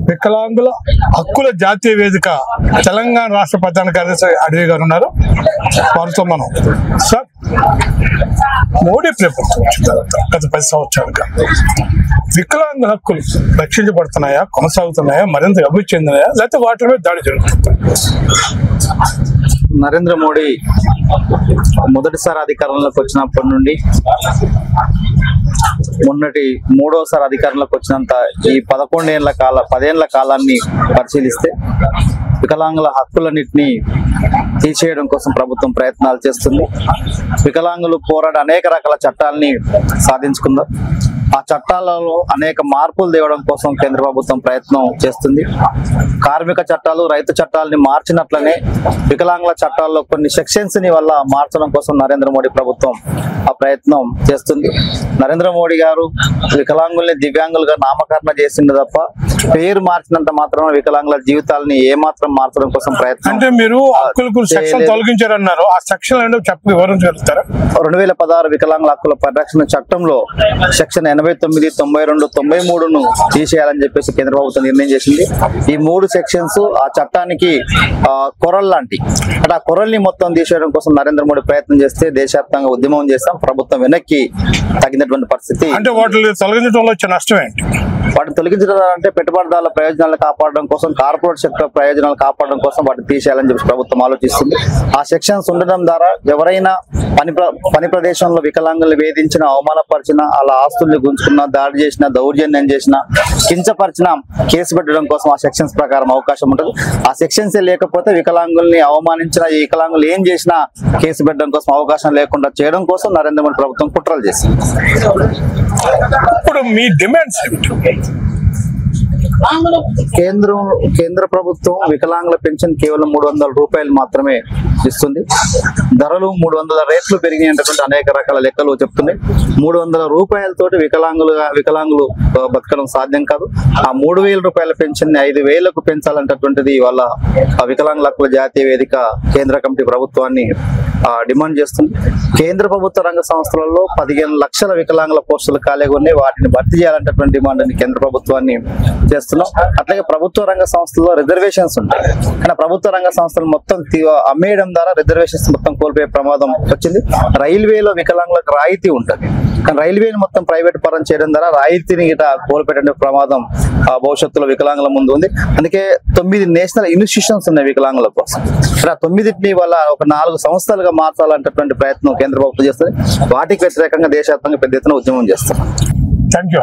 వికలాంగుల హక్కుల జాతీయ వేదిక తెలంగాణ రాష్ట్ర ప్రధాన కార్యదర్శి అడవి గారు ఉన్నారు. వారితో మనం సార్, మోడీ ప్రభుత్వం వచ్చిన తర్వాత గత 10 సంవత్సరాలుగా వికలాంగుల హక్కులు రక్షించబడుతున్నాయా, కొనసాగుతున్నాయా, మరింత అభివృద్ధి చెందినాయా, లేకపోతే వాటి మీద దాడి జరుగుతుంది? నరేంద్ర మోడీ మొదటిసారి అధికారంలోకి వచ్చినప్పటి నుండి మొన్నటి 3వసారి అధికారంలోకి వచ్చినంత ఈ 10 ఏళ్ల కాలాన్ని పరిశీలిస్తే వికలాంగుల హక్కులన్నింటినీ తీసేయడం కోసం ప్రభుత్వం ప్రయత్నాలు చేస్తుంది. వికలాంగులు పోరాడే అనేక రకాల చట్టాలని సాధించుకుందాం. ఆ చట్టాలలో అనేక మార్పులు తేవడం కోసం కేంద్ర ప్రభుత్వం ప్రయత్నం చేస్తుంది. కార్మిక చట్టాలు, రైతు చట్టాలని మార్చినట్లనే వికలాంగుల చట్టాల్లో కొన్ని సెక్షన్స్ ని వల్ల మార్చడం కోసం నరేంద్ర మోడీ ప్రభుత్వం ఆ ప్రయత్నం చేస్తుంది. నరేంద్ర మోడీ గారు వికలాంగుల్ని దివ్యాంగులుగా నామకరణ చేసింది తప్ప పేరు మార్చినంత మాత్రం వికలాంగుల జీవితాలని ఏమాత్రం మార్చడం కోసం ప్రయత్నం అంటే మీరు హక్కులకు సెక్షన్ తొలగించారన్నారు. ఆ సెక్షన్ ఏంటో వివరించగలుగుతారా? 2016 వికలాంగుల హక్కుల పరిరక్షణ చట్టంలో సెక్షన్ 89, 92, 93ను తీసేయాలని చెప్పేసి కేంద్ర ప్రభుత్వం నిర్ణయం చేసింది. ఈ 3 సెక్షన్స్ ఆ చట్టానికి కొరల్ లాంటి, అంటే ఆ కొరల్ని మొత్తం తీసేయడం కోసం నరేంద్ర మోడీ ప్రయత్నం చేస్తే దేశవ్యాప్తంగా ఉద్యమం చేస్తాం. ప్రభుత్వం వెనక్కి తగినటువంటి పరిస్థితి. అంటే వాటిని తొలగించడంలో వచ్చే నష్టం ఏంటి? వాటిని తొలగించడం అంటే పెట్టుబడిదారుల ప్రయోజనాలు కాపాడడం కోసం, కార్పొరేట్ సెక్టర్ ప్రయోజనాలు కాపాడడం కోసం వాటిని తీసేయాలని చెప్పి ప్రభుత్వం ఆలోచిస్తుంది. ఆ సెక్షన్స్ ఉండడం ద్వారా ఎవరైనా పని ప్రదేశంలో వికలాంగులు వేధించిన, అవమానపరిచిన, అలా ఆస్తుల్ని గుంజుకున్నా, దాడి చేసిన, దౌర్జన్యం చేసిన, కించపరిచిన కేసు పెట్టడం కోసం ఆ సెక్షన్స్ ప్రకారం అవకాశం ఉంటుంది. ఆ సెక్షన్స్ లేకపోతే వికలాంగుల్ని అవమానించిన, ఈ వికలాంగులు ఏం చేసినా కేసు పెట్టడం కోసం అవకాశం లేకుండా చేయడం కోసం నరేంద్ర మోడీ ప్రభుత్వం కుట్రలు చేసింది. ఇప్పుడు మీ డిమాండ్స్ ఏమిటి? కేంద్ర ప్రభుత్వం వికలాంగుల పెన్షన్ కేవలం 300 రూపాయలు మాత్రమే ఇస్తుంది. ధరలు 300 రేట్లు పెరిగినటువంటి అనేక రకాల లెక్కలు చెప్తున్నాయి. 300 రూపాయలతోటి వికలాంగులు బతకడం సాధ్యం కాదు. ఆ 3000 రూపాయల పెన్షన్ ని 5000కు పెంచాలనేటటువంటిది వాళ్ళ వికలాంగుల హక్కుల జాతీయ వేదిక కేంద్ర కమిటీ ప్రభుత్వాన్ని డిమాండ్ చేస్తుంది. కేంద్ర ప్రభుత్వ రంగ సంస్థలలో 15 లక్షల వికలాంగుల పోస్టులు ఖాళీగా ఉన్నాయి. వాటిని భర్తీ చేయాలనేటటువంటి డిమాండ్ ని కేంద్ర ప్రభుత్వాన్ని చేస్తున్నాం. అట్లాగే ప్రభుత్వ రంగ సంస్థల్లో రిజర్వేషన్స్ ఉంటాయి, కానీ ప్రభుత్వ రంగ సంస్థలు మొత్తం అమ్మేయడం ద్వారా రిజర్వేషన్స్ మొత్తం కోల్పోయే ప్రమాదం వచ్చింది. రైల్వేలో వికలాంగులకు రాయితీ ఉంటుంది, కానీ రైల్వేని మొత్తం ప్రైవేట్ పరం చేయడం ద్వారా రాయితీని కోల్పోయే ప్రమాదం భవిష్యత్తులో వికలాంగుల ముందు ఉంది. అందుకే 9 నేషనల్ ఇన్స్టిట్యూషన్స్ ఉన్నాయి వికలాంగుల కోసం. ఆ 9ని వల్ల ఒక 4 సంస్థలుగా మార్చాలంటే ప్రయత్నం కేంద్ర ప్రభుత్వం చేస్తుంది. వాటికి వ్యతిరేకంగా దేశవ్యాప్తంగా పెద్ద ఎత్తున ఉద్యమం చేస్తారు. Thank you.